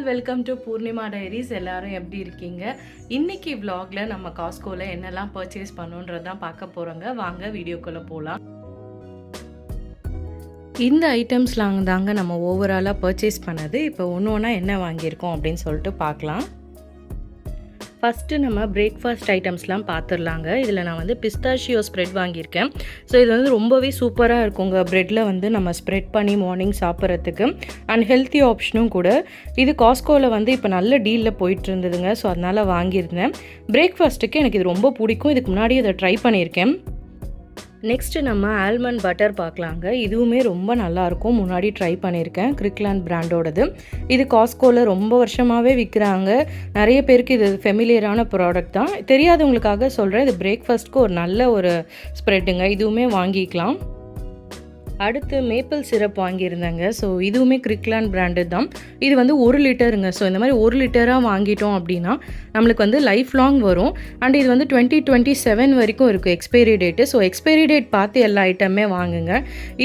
Welcome to Purnima diaries. எல்லாரும் எப்படி இருக்கீங்க? இன்னைக்கு vlogல நம்ம காஸ்கோல என்னெல்லாம் பர்ச்சேஸ் பண்ணோன்றதான் பார்க்க போறோங்க. வாங்க வீடியோக்குள்ள போலாம். இந்த ஐட்டம்ஸ்லாம் தாங்க நம்ம ஓவராலாக பர்ச்சேஸ் பண்ணது. இப்போ ஒன்று ஒன்றா என்ன வாங்கியிருக்கோம் அப்படின்னு சொல்லிட்டு பார்க்கலாம். ஃபஸ்ட்டு நம்ம பிரேக்ஃபாஸ்ட் ஐட்டம்ஸ்லாம் பார்த்துடலாங்க. இதில் நான் வந்து பிஸ்தாஷியோ ஸ்ப்ரெட் வாங்கியிருக்கேன். ஸோ இது வந்து ரொம்பவே சூப்பராக இருக்குங்க. ப்ரெட்டில் வந்து நம்ம ஸ்ப்ரெட் பண்ணி மார்னிங் சாப்பிட்றதுக்கு அண்ட் ஹெல்த்தி ஆப்ஷனும் கூட. இது காஸ்கோவில் வந்து இப்போ நல்ல டீலில் போயிட்டு இருந்ததுங்க. ஸோ அதனால் வாங்கியிருந்தேன். பிரேக்ஃபாஸ்ட்டுக்கு எனக்கு இது ரொம்ப பிடிக்கும். இதுக்கு முன்னாடி அதை ட்ரை பண்ணியிருக்கேன். நெக்ஸ்ட்டு நம்ம ஆல்மண்ட் பட்டர் பார்க்கலாங்க. இதுவுமே ரொம்ப நல்லாயிருக்கும். முன்னாடி ட்ரை பண்ணியிருக்கேன். கிரிக்லாண்ட் பிராண்டோடது. இது காஸ்கோவில் ரொம்ப வருஷமாகவே விற்கிறாங்க. நிறைய பேருக்கு இது ஃபெமிலியரான ப்ராடக்ட் தான். தெரியாதவங்களுக்காக சொல்கிறேன். இது பிரேக்ஃபாஸ்ட்க்கு ஒரு நல்ல ஒரு ஸ்ப்ரெட்டுங்க. இதுவுமே வாங்கிக்கலாம். அடுத்து மேப்பிள் சிரப் வாங்கியிருந்தேங்க. ஸோ இதுவுமே கிரிக்லாண்ட் பிராண்டு தான். இது வந்து 1 லிட்டருங்க. ஸோ இந்த மாதிரி 1 லிட்டராக வாங்கிட்டோம் அப்படின்னா நம்மளுக்கு வந்து லைஃப் லாங் வரும். அண்ட் இது வந்து 2027 வரைக்கும் இருக்குது expiry date. So expiry date பார்த்து எல்லா ஐட்டமே வாங்குங்க.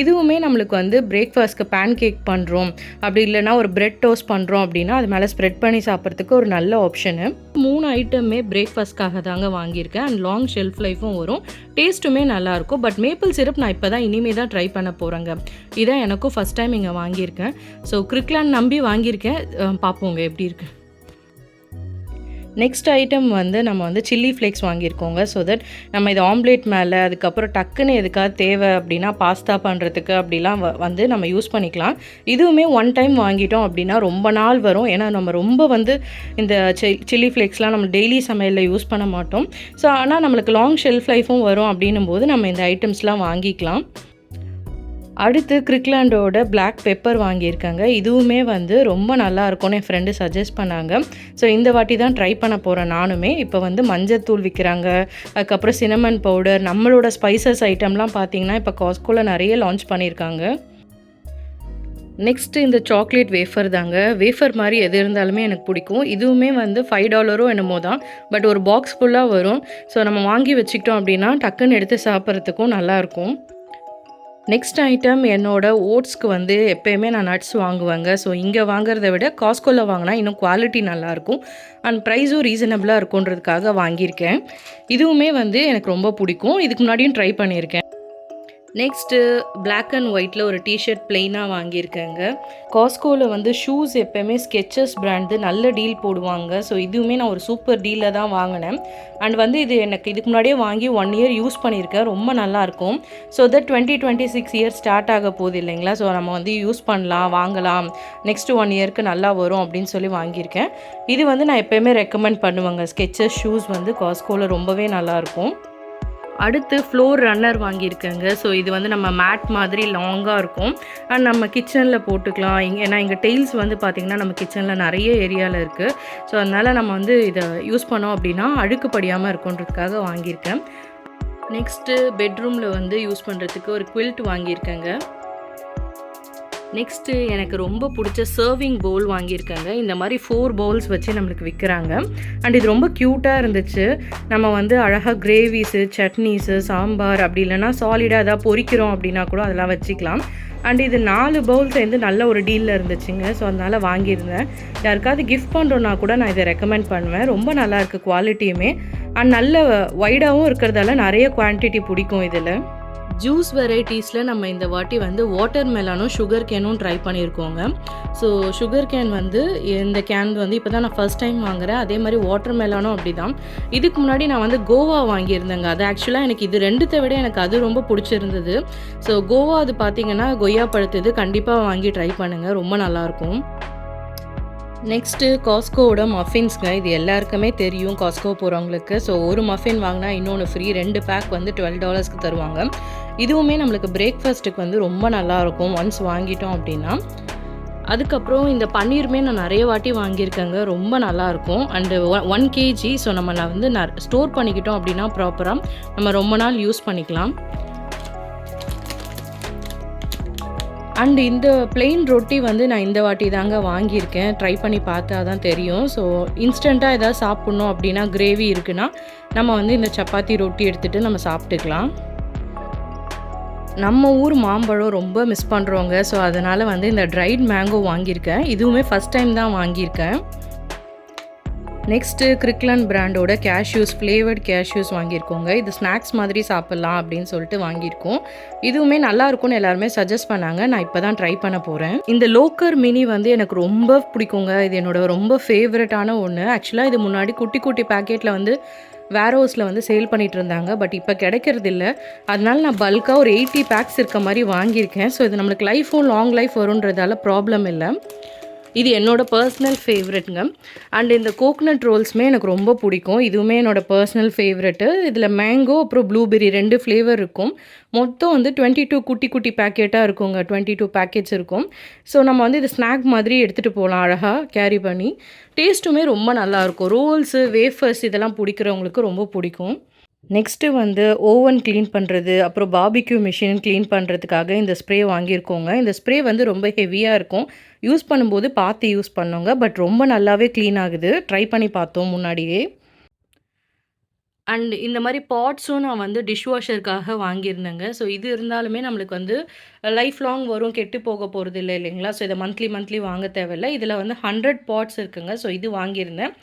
இதுவுமே நம்மளுக்கு வந்து பிரேக்ஃபாஸ்ட்க்கு பேன் கேக் பண்ணுறோம், அப்படி இல்லைனா ஒரு பிரெட் டோஸ்ட் பண்ணுறோம் அப்படின்னா அது மேலே ஸ்ப்ரெட் பண்ணி சாப்பிட்றதுக்கு ஒரு நல்ல ஆப்ஷனு. 3 ஐட்டமே பிரேக்ஃபாஸ்ட்காக தாங்க வாங்கியிருக்கேன். அண்ட் லாங் ஷெல்ஃப் லைஃபும் வரும். டேஸ்ட்டுமே நல்லாயிருக்கும். பட் மேப்பிள் சிரப் நான் இப்போ தான் இனிமேல் தான் ட்ரை பண்ண போகிறேங்க. இதான் எனக்கும் ஃபஸ்ட் டைம் இங்கே வாங்கியிருக்கேன். ஸோ கிரிக்லாண்ட் நம்பி வாங்கியிருக்கேன். பார்ப்போங்க எப்படி இருக்குது. நெக்ஸ்ட் ஐட்டம் வந்து நம்ம வந்து சில்லி ஃப்ளேக்ஸ் வாங்கியிருக்கோங்க. ஸோ தட் நம்ம இது ஆம்லேட் மேலே அதுக்கப்புறம் டக்குன்னு எதுக்காக தேவை அப்படின்னா பாஸ்தா பண்ணுறதுக்கு அப்படிலாம் வந்து நம்ம யூஸ் பண்ணிக்கலாம். இதுவுமே 1 டைம் வாங்கிட்டோம் அப்படின்னா ரொம்ப நாள் வரும். ஏன்னா நம்ம ரொம்ப வந்து இந்த சில்லி ஃப்ளேக்ஸ்லாம் நம்ம டெய்லி சமையலில் யூஸ் பண்ண மாட்டோம். ஸோ ஆனால் நம்மளுக்கு லாங் ஷெல்ஃப் லைஃபும் வரும் அப்படின்னும் போது நம்ம இந்த ஐட்டம்ஸ்லாம் வாங்கிக்கலாம். அடுத்து கிரிக்லாண்டோட பிளாக் பெப்பர் வாங்கியிருக்காங்க. இதுவுமே வந்து ரொம்ப நல்லா இருக்கும்னு என் ஃப்ரெண்டு சஜஸ்ட் பண்ணாங்க. ஸோ இந்த வாட்டி தான் ட்ரை பண்ண போகிறேன் நானுமே. இப்போ வந்து மஞ்சத்தூள் விற்கிறாங்க, அதுக்கப்புறம் சினமன் பவுடர், நம்மளோட ஸ்பைசஸ் ஐட்டம்லாம் பார்த்திங்கன்னா இப்போ காஸ்கோவில் நிறைய லான்ச் பண்ணியிருக்காங்க. நெக்ஸ்ட்டு இந்த சாக்லேட் வேஃபர் தாங்க. வேஃபர் மாதிரி எது இருந்தாலுமே எனக்கு பிடிக்கும். இதுவுமே வந்து $5 என்னமோ தான். பட் ஒரு பாக்ஸ் ஃபுல்லாக வரும். ஸோ நம்ம வாங்கி வச்சுக்கிட்டோம் அப்படின்னா டக்குன்னு எடுத்து சாப்பிட்றதுக்கும் நல்லாயிருக்கும். நெக்ஸ்ட் ஐட்டம் என்னோட ஓட்ஸ்க்கு வந்து எப்போயுமே நான் நட்ஸ் வாங்குவேங்க. ஸோ இங்கே வாங்குறத விட காஸ்கோவில் வாங்கினா இன்னும் குவாலிட்டி நல்லாயிருக்கும் அண்ட் ப்ரைஸும் ரீசனபிளாக இருக்குன்றதுக்காக வாங்கியிருக்கேன். இதுவுமே வந்து எனக்கு ரொம்ப பிடிக்கும். இதுக்கு முன்னாடியும் ட்ரை பண்ணியிருக்கேன். நெக்ஸ்ட்டு பிளாக் அண்ட் ஒயிட்டில் ஒரு டிஷர்ட் பிளெயினாக வாங்கியிருக்கேங்க. காஸ்கோவில் வந்து ஷூஸ் எப்போயுமே ஸ்கெச்சஸ் பிராண்டு நல்ல டீல் போடுவாங்க. ஸோ இதுவுமே நான் ஒரு சூப்பர் டீலில் தான் வாங்கினேன். அண்ட் வந்து இது எனக்கு இதுக்கு முன்னாடியே வாங்கி 1 இயர் யூஸ் பண்ணியிருக்கேன். ரொம்ப நல்லாயிருக்கும். ஸோ தட் 2026 இயர் ஸ்டார்ட் ஆக போகுது இல்லைங்களா. ஸோ நம்ம வந்து யூஸ் பண்ணலாம், வாங்கலாம், நெக்ஸ்ட்டு 1 இயருக்கு நல்லா வரும் அப்படின்னு சொல்லி வாங்கியிருக்கேன். இது வந்து நான் எப்போயுமே ரெக்கமெண்ட் பண்ணுவேங்க. ஸ்கெச்சஸ் ஷூஸ் வந்து காஸ்கோவில் ரொம்பவே நல்லாயிருக்கும். அடுத்து ஃப்ளோர் ரன்னர் வாங்கியிருக்கேங்க. ஸோ இது வந்து நம்ம மேட் மாதிரி லாங்காக இருக்கும் அண்ட் நம்ம கிச்சனில் போட்டுக்கலாம். ஏன்னா இங்கே டெய்ல்ஸ் வந்து பார்த்திங்கன்னா நம்ம கிச்சனில் நிறைய ஏரியாவில் இருக்குது. ஸோ அதனால் நம்ம வந்து இதை யூஸ் பண்ணோம் அப்படின்னா அழுக்கு படியாமல் இருக்குன்றதுக்காக வாங்கியிருக்கேன். நெக்ஸ்ட்டு பெட்ரூமில் வந்து யூஸ் பண்ணுறதுக்கு ஒரு குவில்ட் வாங்கியிருக்கேங்க. நெக்ஸ்ட்டு எனக்கு ரொம்ப பிடிச்ச சர்விங் பவுல் வாங்கியிருக்காங்க. இந்த மாதிரி 4 பவுல்ஸ் வச்சு நம்மளுக்கு விற்கிறாங்க. அண்ட் இது ரொம்ப க்யூட்டாக இருந்துச்சு. நம்ம வந்து அழகாக கிரேவிஸு, சட்னிஸு, சாம்பார், அப்படி இல்லைனா சாலிடாக எதாவது பொரிக்கிறோம் அப்படின்னா கூட அதெல்லாம் வச்சுக்கலாம். அண்ட் இது 4 பவுல் சேர்ந்து நல்ல ஒரு டீலில் இருந்துச்சுங்க. ஸோ அதனால் வாங்கியிருந்தேன். யாருக்காவது கிஃப்ட் பண்ணுறோன்னா கூட நான் இதை ரெக்கமெண்ட் பண்ணுவேன். ரொம்ப நல்லாயிருக்கு குவாலிட்டியுமே. அண்ட் நல்ல வைடாகவும் இருக்கிறதால நிறைய குவான்டிட்டி பிடிக்கும். இதில் ஜூஸ் வெரைட்டிஸில் நம்ம இந்த வாட்டி வந்து வாட்டர் மெலானும் சுகர் கேனும் ட்ரை பண்ணியிருக்கோங்க. ஸோ சுகர் கேன் வந்து இந்த கேன் வந்து இப்போ தான் நான் ஃபர்ஸ்ட் டைம் வாங்குகிறேன். அதே மாதிரி வாட்டர் மெலானும் அப்படி தான். இதுக்கு முன்னாடி நான் வந்து கோவா வாங்கியிருந்தேங்க. அது ஆக்சுவலாக எனக்கு இது 2த்தை விட எனக்கு அது ரொம்ப பிடிச்சிருந்தது. ஸோ கோவா அது பார்த்திங்கன்னா கொய்யா பழுத்தது கண்டிப்பாக வாங்கி ட்ரை பண்ணுங்கள். ரொம்ப நல்லாயிருக்கும். நெக்ஸ்ட்டு காஸ்கோவோட மஃபின்ஸ்ங்க. இது எல்லாருக்குமே தெரியும் காஸ்கோ போகிறவங்களுக்கு. ஸோ ஒரு மஃபின் வாங்கினா இன்னொன்று ஃப்ரீ. 2 பேக் வந்து $12 தருவாங்க. இதுவுமே நம்மளுக்கு பிரேக்ஃபாஸ்ட்டுக்கு வந்து ரொம்ப நல்லாயிருக்கும் ஒன்ஸ் வாங்கிட்டோம் அப்படின்னா. அதுக்கப்புறம் இந்த பன்னீருமே நான் நிறைய வாட்டி வாங்கியிருக்கேங்க. ரொம்ப நல்லாயிருக்கும். And 1 kg. ஸோ நம்ம வந்து ஸ்டோர் பண்ணிக்கிட்டோம் அப்படின்னா ப்ராப்பராக நம்ம ரொம்ப நாள் யூஸ் பண்ணிக்கலாம். அண்ட் இந்த பிளெயின் ரொட்டி வந்து நான் இந்த வாட்டி தாங்க வாங்கியிருக்கேன். ட்ரை பண்ணி பார்த்தா தான் தெரியும். ஸோ இன்ஸ்டண்ட்டாக எதாவது சாப்பிட்ணும் அப்படின்னா கிரேவி இருக்குன்னா நம்ம வந்து இந்த சப்பாத்தி ரொட்டி எடுத்துகிட்டு நம்ம சாப்பிட்டுக்கலாம். நம்ம ஊர் மாம்பழம் ரொம்ப மிஸ் பண்ணுறோங்க. ஸோ அதனால் வந்து இந்த ட்ரைட் மேங்கோ வாங்கியிருக்கேன். இதுவுமே ஃபஸ்ட் டைம் தான் வாங்கியிருக்கேன். நெக்ஸ்ட்டு கிரிக்லன் பிராண்டோட கேஷ்யூஸ், ஃப்ளேவர்ட் கேஷ்யூஸ் வாங்கியிருக்கோங்க. இது ஸ்நாக்ஸ் மாதிரி சாப்பிட்லாம் அப்படின்னு சொல்லிட்டு வாங்கியிருக்கோம். இதுவுமே நல்லாயிருக்கும்னு எல்லாருமே சஜஸ்ட் பண்ணாங்க. நான் இப்போ தான் ட்ரை பண்ண போகிறேன். இந்த லோக்கர் மினி வந்து எனக்கு ரொம்ப பிடிக்குங்க. இது என்னோட ரொம்ப ஃபேவரட்டான ஒன்று. ஆக்சுவலாக இது முன்னாடி குட்டி குட்டி பேக்கெட்டில் வந்து வேர்ஹவுஸில் வந்து சேல் பண்ணிட்டு இருந்தாங்க. பட் இப்போ கிடைக்கிறதில்ல. அதனால நான் பல்காக ஒரு 80 பேக்ஸ் இருக்க மாதிரி வாங்கியிருக்கேன். ஸோ இது நம்மளுக்கு லைஃபும் லாங் லைஃப் வருன்றதால ப்ராப்ளம் இல்லை. இது என்னோடய பர்சனல் ஃபேவரெட்டுங்க. அண்ட் இந்த கோகனட் ரோல்ஸுமே எனக்கு ரொம்ப பிடிக்கும். இதுவுமே என்னோடய பர்சனல் ஃபேவரெட்டு. இதில் மேங்கோ அப்புறம் ப்ளூபெர்ரி 2 ஃப்ளேவர் இருக்கும். மொத்தம் வந்து 22 குட்டி குட்டி பேக்கெட்டாக இருக்குங்க. 22 பேக்கெட்ஸ் இருக்கும். ஸோ நம்ம வந்து இது ஸ்நாக் மாதிரி எடுத்துகிட்டு போகலாம் அழகாக கேரி பண்ணி. டேஸ்ட்டுமே ரொம்ப நல்லாயிருக்கும். ரோல்ஸு, வேஃபர்ஸ் இதெல்லாம் பிடிக்கிறவங்களுக்கு ரொம்ப பிடிக்கும். நெக்ஸ்ட்டு வந்து ஓவன் க்ளீன் பண்ணுறது, அப்புறம் பார்பிக்யூ மிஷின் க்ளீன் பண்ணுறதுக்காக இந்த ஸ்ப்ரே வாங்கியிருக்கோங்க. இந்த ஸ்ப்ரே வந்து ரொம்ப ஹெவியாக இருக்கும். யூஸ் பண்ணும்போது பார்த்து யூஸ் பண்ணோங்க. பட் ரொம்ப நல்லாவே க்ளீன் ஆகுது. ட்ரை பண்ணி பார்த்தோம் முன்னாடியே. அண்ட் இந்த மாரி பாட்ஸும் நான் வந்து டிஷ் வாஷருக்காக வாங்கியிருந்தேங்க. ஸோ இது இருந்தாலுமே நம்மளுக்கு வந்து லைஃப் லாங் வரும். கெட்டு போக போறதில்ல இல்லைங்களா? ஸோ இத மந்த்லி மந்த்லி வாங்க தேவையில்ல. இதில வந்து 100 பாட்ஸ் இருக்குங்க. ஸோ இது வாங்கியிருந்தேன்.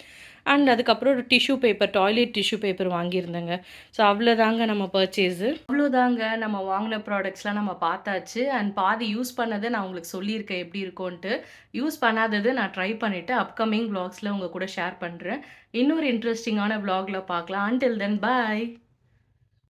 அண்ட் அதுக்கப்புறம் ஒரு tissue paper, toilet tissue paper வாங்கியிருந்தேங்க. ஸோ அவ்வளோதாங்க நம்ம பர்ச்சேஸு. அவ்வளோதாங்க நம்ம வாங்கின ப்ராடக்ட்ஸ்லாம் நம்ம பார்த்தாச்சு. அண்ட் பாதி யூஸ் பண்ணத நான் உங்களுக்கு சொல்லியிருக்கேன் எப்படி இருக்குன்ட்டு. யூஸ் பண்ணாதது நான் ட்ரை பண்ணிவிட்டு அப்கமிங் வ்ளாக்ஸில் உங்க கூட ஷேர் பண்ணுறேன். இன்னொரு இன்ட்ரெஸ்டிங்கான வ்ளாகில் பார்க்கலாம். அன்டில் தென் பாய்.